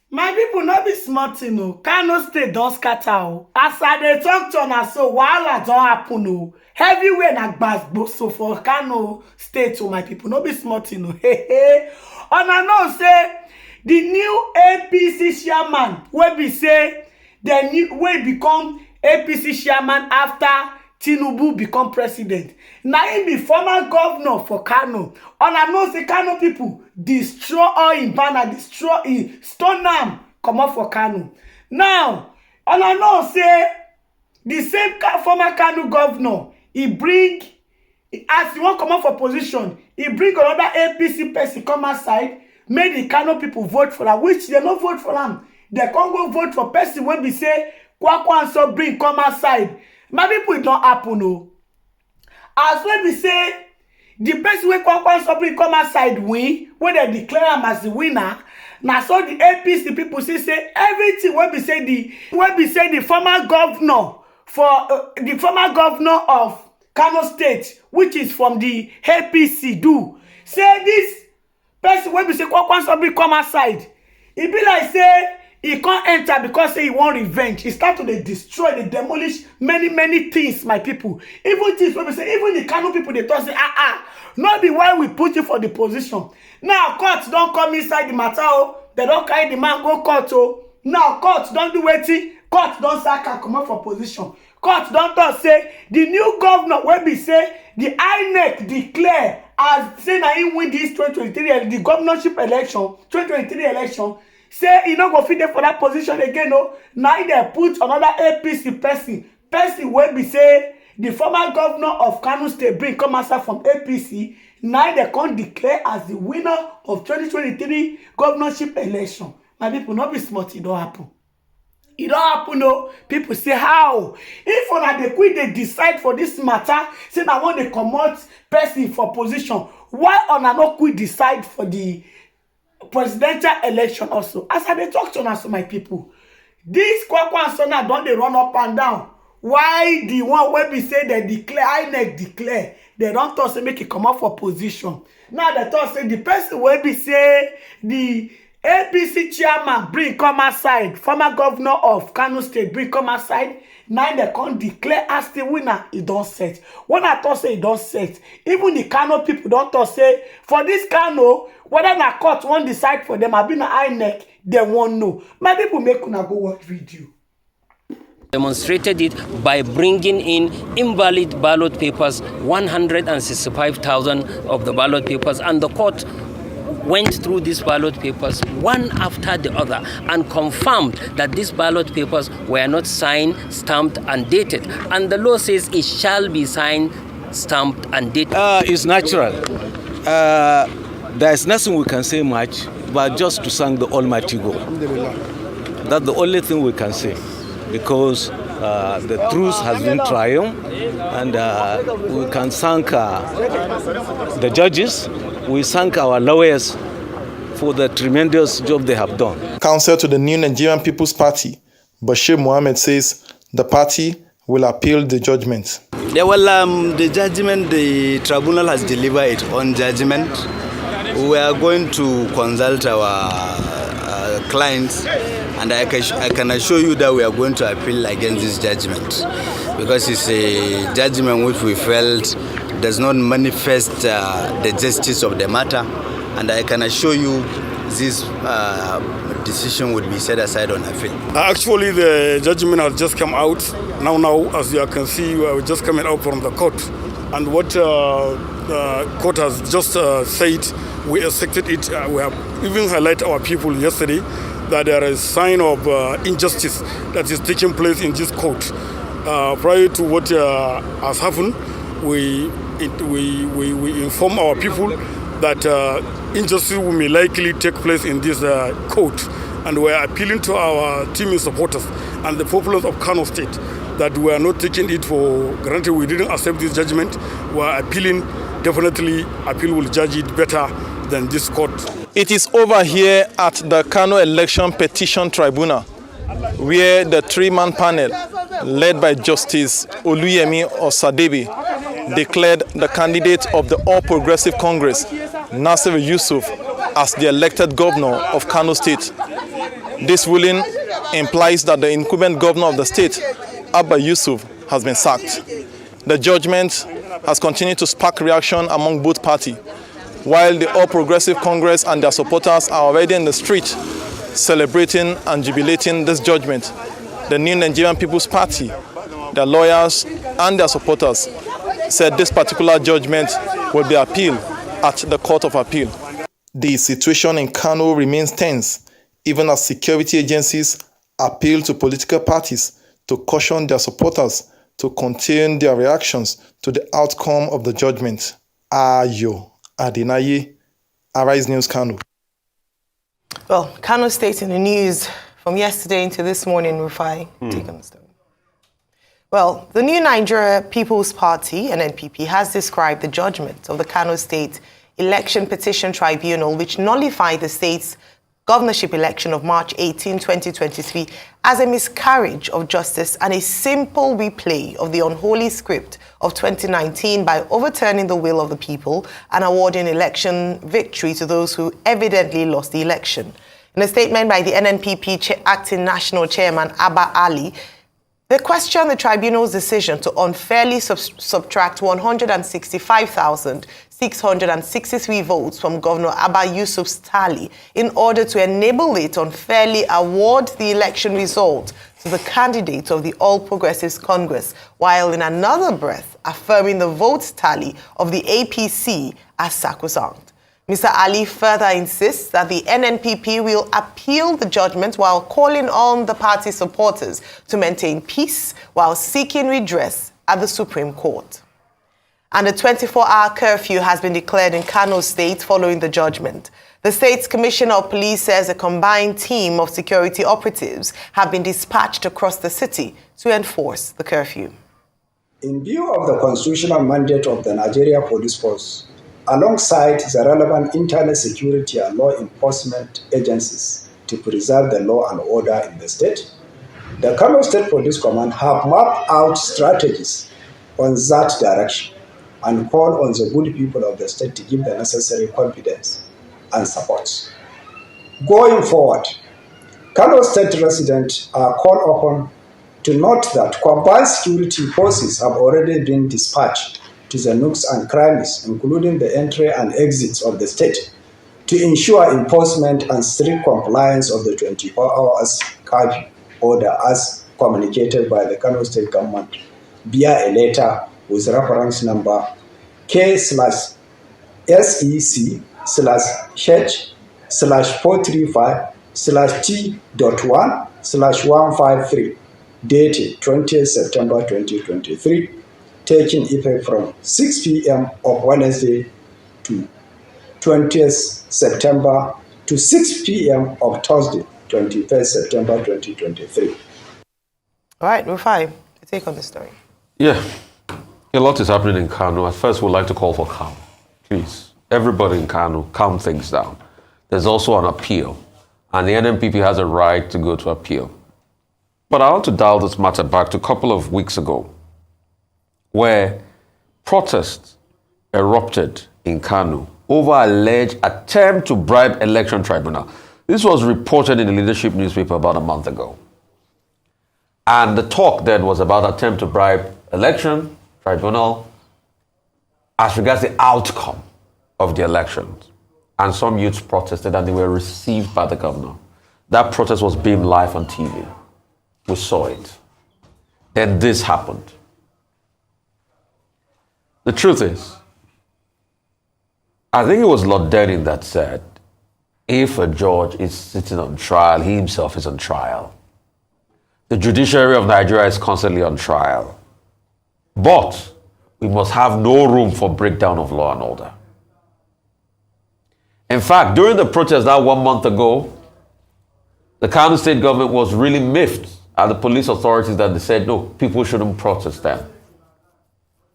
My people no be smart, you know. Kano State don scatter o. As I dey talk to una so, wahala don happen o. Everywhere na gbasgboso for Kano State o, my people. No be smart, you know. Una know say the new APC chairman wey be say wey become APC chairman after Tinubu become president. Na him be former governor for Kano. Una know say Kano people destroy all im banner, destroy im stone am comot for Kano. Now, una know say the same former Kano governor, he bring, as he wan comot for position, he bring another APC person come outside, make the Kano people vote for am, which they no vote for am. They can't go vote for person wey be say Kwakwanso bring come outside. My people, it don't happen o. As wey be say the person wey Kwakwanso bring come outside win, when they declare him as the winner, na so the APC people say everything wey be say the former governor for the former governor of Kano State, which is from the APC, do say this person wey be say Kwakwanso bring come outside. E be like say he can't enter because say he want revenge. He start to destroy, they demolish many things, my people. Even things when we say, even the Kano people, they talk say, not be why we put you for the position. Now court don't come inside the matter. Oh, they don't carry the man go court. Oh, now court don't do waiting. Court don't sack and come out for position. Court don't talk say the new governor will be say the INEC declare as say na him win this 2023 the governorship election 2023 election. Say he no go fit there for that position again. No, now they put another APC person wey be say the former governor of Kano State bring come outside from APC. Now they can't declare as the winner of 2023 governorship election. My people, not be smart. It don't happen. It don't happen. No, people say how if una dey quit they decide for this matter. Say I want to comot person for position. Why una not quit decide for the presidential election also? As I dey talk to una, so my people, this Kwakwanso now don dey run up and down. Why the one wey be say they declare, INEC declare, they don't talk say make it come up for position. Now they talk say the person wey be say the APC chairman bring come outside, former governor of Kano State bring come outside. Now they can't declare as the winner. It don't set. When I talk say it don't set, even the Kano people don't talk say for this Kano, whether na court won't decide for them, I be na INEC, they won't know. My people make una go watch video. Demonstrated it by bringing in invalid ballot papers, 165,000 of the ballot papers, and the court went through these ballot papers one after the other and confirmed that these ballot papers were not signed, stamped, and dated. And the law says it shall be signed, stamped, and dated. It's natural. There is nothing we can say much, but just to thank the Almighty God. That's the only thing we can say, because the truth has been triumphed, and we can thank the judges. We thank our lawyers for the tremendous job they have done. Counsel to the New Nigerian People's Party, Bashir Mohammed, says the party will appeal the judgment. Yeah, well, the judgment, the tribunal has delivered its own judgment. We are going to consult our clients, and I can assure you that we are going to appeal against this judgment, because it's a judgment which we felt does not manifest the justice of the matter, and I can assure you this decision would be set aside on appeal. Actually, the judgment has just come out. Now, as you can see, we are just coming out from the court, and what the court has just said, we accepted it. We have even highlighted our people yesterday that there is sign of injustice that is taking place in this court. Prior to what has happened, we inform our people that injustice will may likely take place in this court, and we are appealing to our team supporters and the populace of Kano State that we are not taking it for granted. We didn't accept this judgment. We are appealing. Definitely, appeal will judge it better than this court. It is over here at the Kano Election Petition Tribunal, where the three-man panel, led by Justice Oluyemi Osadebe, declared the candidate of the All Progressive Congress, Nasir Yusuf, as the elected governor of Kano State. This ruling implies that the incumbent governor of the state, Abba Yusuf, has been sacked. The judgment has continued to spark reaction among both parties, while the All Progressive Congress and their supporters are already in the street celebrating and jubilating this judgment. The New Nigerian People's Party, their lawyers and their supporters said this particular judgment will be appealed at the Court of Appeal. The situation in Kano remains tense, even as security agencies appeal to political parties to caution their supporters to contain their reactions to the outcome of the judgment. Ayo Adinaye, Arise News, Kano. Well, Kano State in the news from yesterday into this morning, Rufai. Take on the story. Well, the New Nigeria People's Party, NNPP, has described the judgment of the Kano State Election Petition Tribunal, which nullified the state's governorship election of March 18, 2023, as a miscarriage of justice and a simple replay of the unholy script of 2019 by overturning the will of the people and awarding election victory to those who evidently lost the election. In a statement by the NNPP acting national chairman, Abba Ali, they questioned the tribunal's decision to unfairly subtract 165,663 votes from Governor Abba Yusuf's tally in order to enable it unfairly award the election result to the candidate of the All Progressives Congress, while in another breath affirming the votes tally of the APC as sacrosanct. Mr. Ali further insists that the NNPP will appeal the judgment while calling on the party supporters to maintain peace while seeking redress at the Supreme Court. And a 24-hour curfew has been declared in Kano State following the judgment. The state's Commissioner of Police says a combined team of security operatives have been dispatched across the city to enforce the curfew. In view of the constitutional mandate of the Nigeria Police Force, alongside the relevant internal security and law enforcement agencies to preserve the law and order in the state, the Kano State Police Command have mapped out strategies on that direction and call on the good people of the state to give the necessary confidence and support. Going forward, Kano State residents are called upon to note that combined security forces have already been dispatched to the nooks and crannies, including the entry and exits of the state, to ensure enforcement and strict compliance of the 24 hours curfew order as communicated by the Kano State government via a letter with reference number K/SEC/435/T.1/153 dated 20th September 2023, taking effect from 6 p.m. of Wednesday to 20th September to 6 p.m. of Thursday, 21st September 2023. All right, Rufai, take on the story. Yeah, a lot is happening in Kano. At first, we'd like to call for calm. Please, everybody in Kano, calm things down. There's also an appeal, and the NNPP has a right to go to appeal. But I want to dial this matter back to a couple of weeks ago, where protests erupted in Kano over alleged attempt to bribe election tribunal. This was reported in the Leadership newspaper about a month ago. And the talk then was about attempt to bribe election tribunal as regards the outcome of the elections. And some youths protested and they were received by the governor. That protest was beamed live on TV. We saw it. Then this happened. The truth is, I think it was Lord Denning that said, if a judge is sitting on trial, he himself is on trial. The judiciary of Nigeria is constantly on trial. But we must have no room for breakdown of law and order. In fact, during the protest that 1 month ago, the Kano State government was really miffed at the police authorities that they said, no, people shouldn't protest then.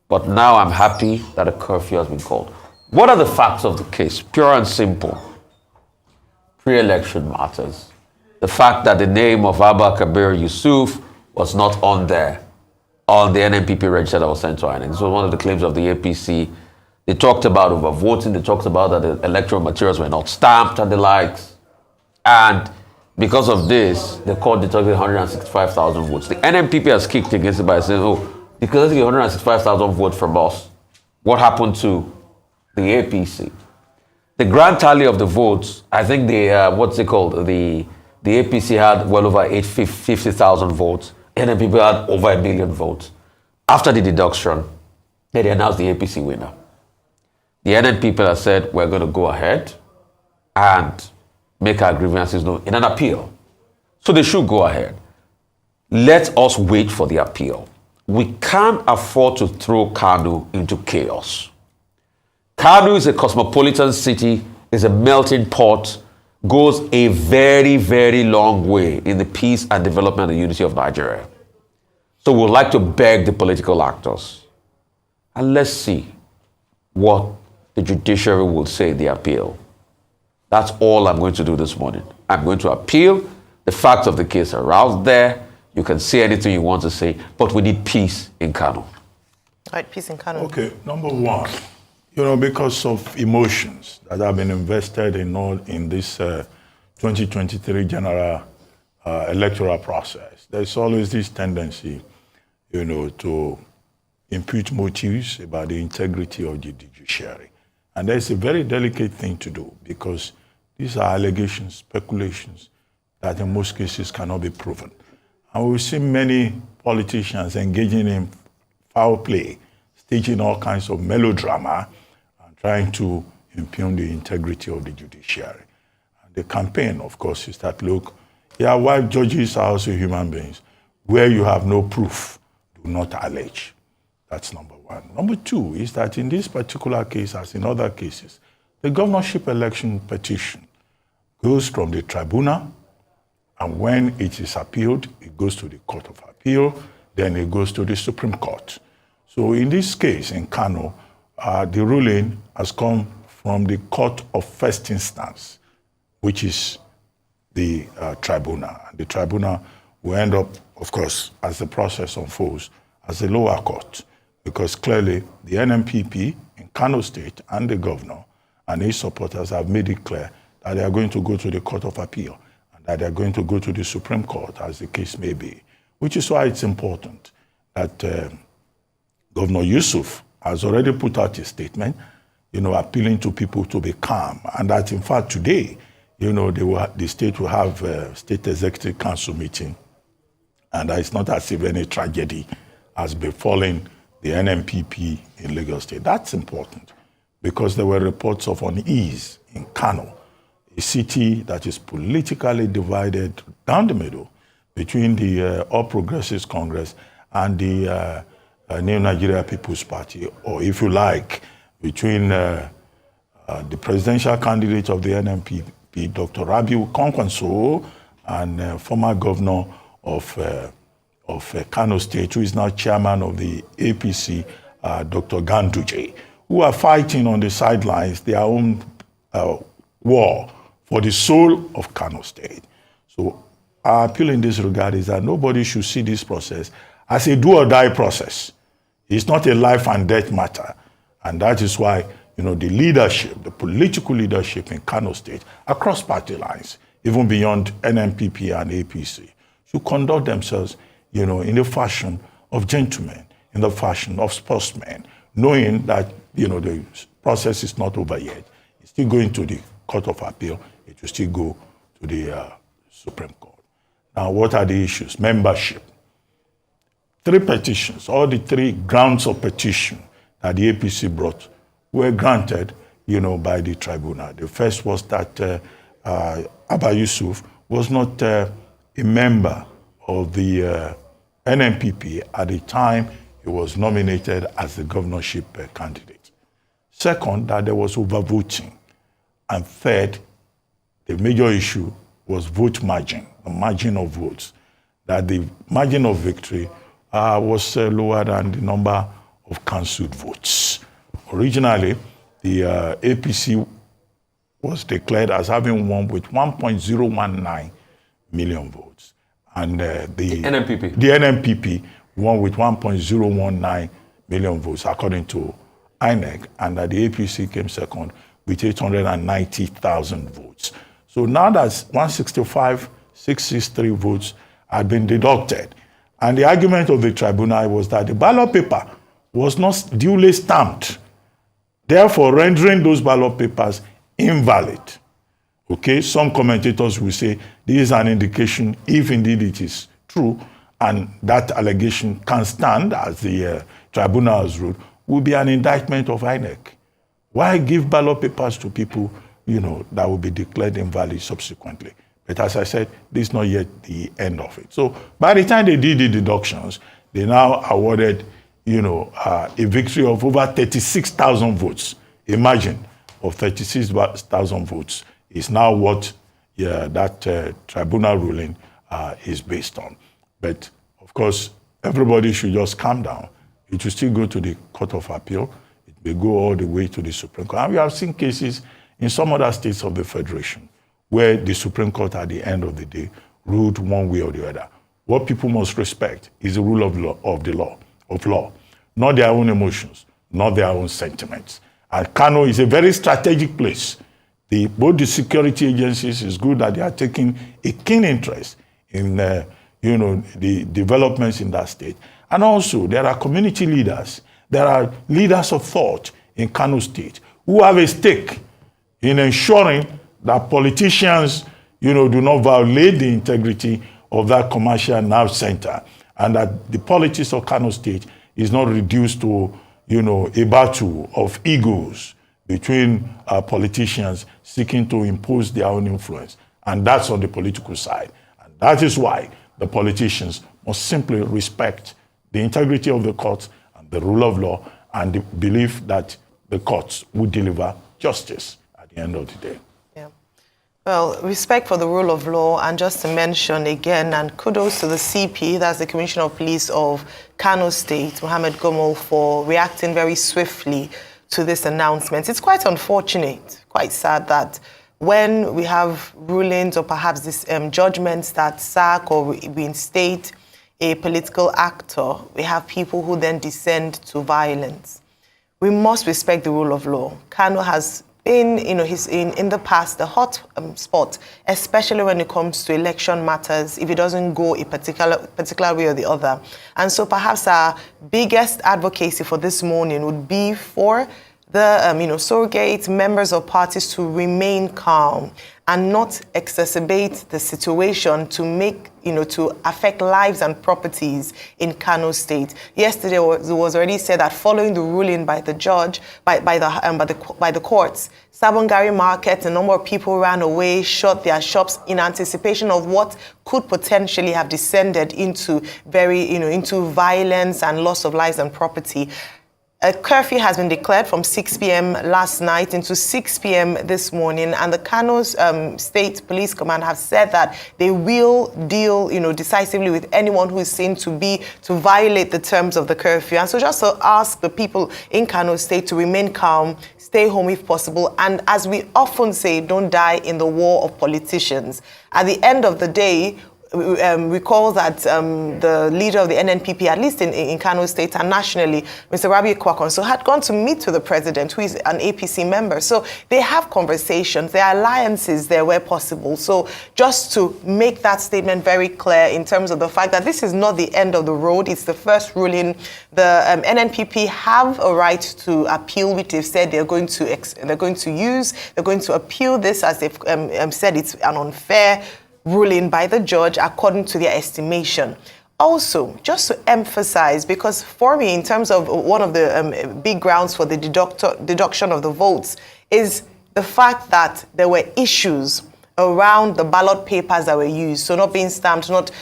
But now I'm happy that a curfew has been called. What are the facts of the case? Pure and simple. Pre-election matters. The fact that the name of Abba Kabir Yusuf was not on there, on the NNPP register that was sent to INEC. This was one of the claims of the APC. They talked about overvoting. They talked about that the electoral materials were not stamped and the likes. And Because of this, the court deducted 165,000 votes. The NNPP has kicked against it by saying, oh, because they get 165,000 votes from us, what happened to the APC? The grand tally of the votes, I think the APC had well over 50,000 votes. NNPP had over 1 million votes. After the deduction, they announced the APC winner. The NNPP has said, we're going to go ahead and make our grievances known in an appeal. So they should go ahead. Let us wait for the appeal. We can't afford to throw Kano into chaos. Kano is a cosmopolitan city, is a melting pot, goes a very, very long way in the peace and development and unity of Nigeria. So we'd like to beg the political actors, and let's see what the judiciary will say in the appeal. That's all I'm going to do this morning. I'm going to appeal. The facts of the case are out there. You can say anything you want to say, but we need peace in Kano. All right, peace in Kano. Okay, number one, because of emotions that have been invested in this 2023 general electoral process, there's always this tendency, to impute motives about the integrity of the judiciary. And that's a very delicate thing to do because these are allegations, speculations that in most cases cannot be proven. And we've seen many politicians engaging in foul play, staging all kinds of melodrama, and trying to impugn the integrity of the judiciary. And the campaign, of course, is that, look, while judges are also human beings, where you have no proof, do not allege. That's number one. Number two is that in this particular case, as in other cases, the governorship election petition goes from the tribunal, and when it is appealed, it goes to the Court of Appeal, then it goes to the Supreme Court. So in this case, in Kano, the ruling has come from the Court of First Instance, which is the tribunal. The tribunal will end up, of course, as the process unfolds, as a lower court, because clearly the NNPP in Kano State and the governor and his supporters have made it clear that they are going to go to the Court of Appeal and that they are going to go to the Supreme Court, as the case may be, which is why it's important that Governor Yusuf has already put out a statement, appealing to people to be calm, and that in fact today, the state will have a State Executive Council meeting, and it's not as if any tragedy has befallen the NNPP in Lagos State. That's important because there were reports of unease in Kano, a city that is politically divided down the middle between the All Progressives Congress and the New Nigeria People's Party, or if you like, between the presidential candidate of the NNPP, Dr. Rabiu Kwankwaso, and former governor of Kano State, who is now chairman of the APC, Dr. Ganduje, who are fighting on the sidelines their own war for the soul of Kano State. So our appeal in this regard is that nobody should see this process as a do-or-die process. It's not a life and death matter. And that is why, the leadership, the political leadership in Kano State, across party lines, even beyond NNPP and APC, should conduct themselves in the fashion of gentlemen, in the fashion of sportsmen, knowing that, the process is not over yet. It's still going to the Court of Appeal. It will still go to the Supreme Court. Now, what are the issues? Membership. 3 petitions, all the 3 grounds of petition that the APC brought were granted, by the tribunal. The first was that Abba Yusuf was not a member of the NNPP at the time he was nominated as the governorship candidate. Second, that there was overvoting. And third, the major issue was vote margin, the margin of votes, that the margin of victory was lower than the number of cancelled votes. Originally, the APC was declared as having won with 1.019 million votes. And the NNPP won with 1.019 million votes, according to INEC, and that the APC came second with 890,000 votes. So now that 165 663 votes had been deducted. And the argument of the tribunal was that the ballot paper was not duly stamped, therefore rendering those ballot papers invalid. Okay, some commentators will say this is an indication, if indeed it is true, and that allegation can stand as the tribunal has ruled, will be an indictment of INEC. Why give ballot papers to people, that will be declared invalid subsequently? But as I said, this is not yet the end of it. So by the time they did the deductions, they now awarded, a victory of over 36,000 votes. Imagine, of 36,000 votes is now what that tribunal ruling is based on. But of course, everybody should just calm down. It will still go to the Court of Appeal. It may go all the way to the Supreme Court. And we have seen cases in some other states of the Federation where the Supreme Court at the end of the day ruled one way or the other. What people must respect is the rule of law, not their own emotions, not their own sentiments. And Kano is a very strategic place. Both the security agencies, is good that they are taking a keen interest in the developments in that state. And also, there are community leaders, there are leaders of thought in Kano State who have a stake in ensuring that politicians, do not violate the integrity of that commercial nerve center, and that the politics of Kano State is not reduced to, a battle of egos between politicians seeking to impose their own influence. And that's on the political side. And that is why the politicians must simply respect the integrity of the courts and the rule of law, and the belief that the courts will deliver justice at the end of the day. Yeah. Well, respect for the rule of law, and just to mention again, and kudos to the CP, that's the Commissioner of Police of Kano State, Mohammed Gomol, for reacting very swiftly to this announcement. It's quite unfortunate, quite sad that when we have rulings or perhaps this judgments that sack or reinstate a political actor, we have people who then descend to violence. We must respect the rule of law. Kano has been, he's in the past the hot spot, especially when it comes to election matters, if it doesn't go a particular way or the other. And so perhaps our biggest advocacy for this morning would be for the surrogate members of parties to remain calm and not exacerbate the situation to make, to affect lives and properties in Kano State. Yesterday, it was already said that following the ruling by the judge, by the courts, Sabongari Market, a number of people ran away, shut their shops in anticipation of what could potentially have descended into into violence and loss of lives and property. A curfew has been declared from 6 p.m. last night into 6 p.m. this morning, and the Kano State Police Command have said that they will deal, decisively with anyone who is seen to violate the terms of the curfew. And so just to ask the people in Kano State to remain calm, stay home if possible, and as we often say, don't die in the war of politicians. At the end of the day, recall that the leader of the NNPP, at least in Kano State and nationally, Mr. Rabi Kwakonso, had gone to meet with the president, who is an APC member. So they have conversations, there are alliances there where possible. So just to make that statement very clear in terms of the fact that this is not the end of the road, it's the first ruling. The NNPP have a right to appeal, which they've said they're going to appeal this, as they've said it's an unfair ruling by the judge according to their estimation. Also, just to emphasize, because for me, in terms of one of the big grounds for the deduction of the votes is the fact that there were issues around the ballot papers that were used, so not being stamped, not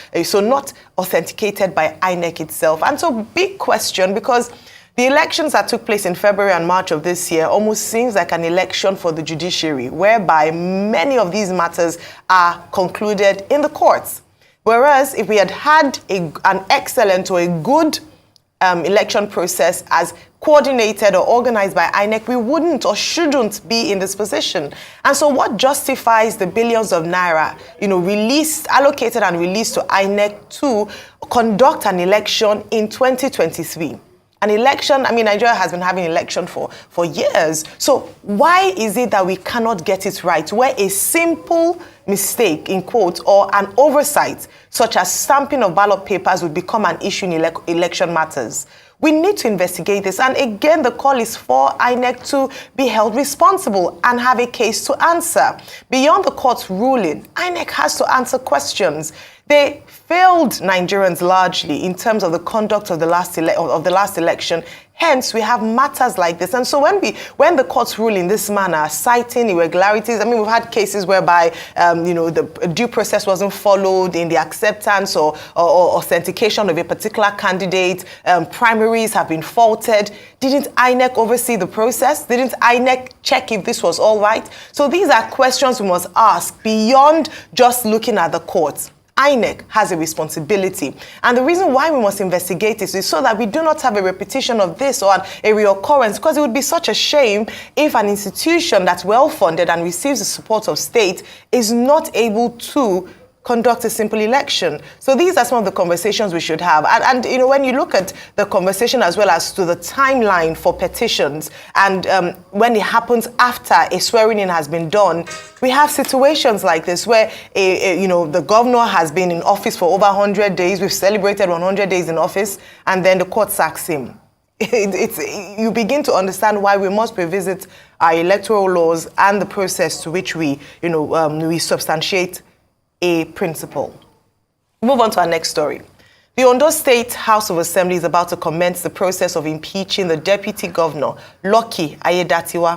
authenticated by INEC itself. And so big question, because the elections that took place in February and March of this year almost seems like an election for the judiciary, whereby many of these matters are concluded in the courts. Whereas if we had an excellent or a good election process as coordinated or organized by INEC, we wouldn't or shouldn't be in this position. And so what justifies the billions of naira, allocated and released to INEC to conduct an election in 2023? An election, Nigeria has been having election for years. So why is it that we cannot get it right? Where a simple, mistake, in quotes, or an oversight, such as stamping of ballot papers, would become an issue in election matters. We need to investigate this. And again, the call is for INEC to be held responsible and have a case to answer. Beyond the court's ruling, INEC has to answer questions. They failed Nigerians largely in terms of the conduct of the last election. Hence, we have matters like this. And so when the courts rule in this manner, citing irregularities, I mean, we've had cases whereby, the due process wasn't followed in the acceptance or authentication of a particular candidate. Primaries have been faulted. Didn't INEC oversee the process? Didn't INEC check if this was all right? So these are questions we must ask beyond just looking at the courts. INEC has a responsibility. And the reason why we must investigate this is so that we do not have a repetition of this or a reoccurrence, because it would be such a shame if an institution that's well-funded and receives the support of state is not able to conduct a simple election. So these are some of the conversations we should have. And when you look at the conversation as well as to the timeline for petitions and when it happens after a swearing-in has been done, we have situations like this where the governor has been in office for over 100 days. We've celebrated 100 days in office, and then the court sacks him. You begin to understand why we must revisit our electoral laws and the process to which we substantiate a principle. Move on to our next story. The Ondo State House of Assembly is about to commence the process of impeaching the Deputy Governor, Lucky Aiyedatiwa.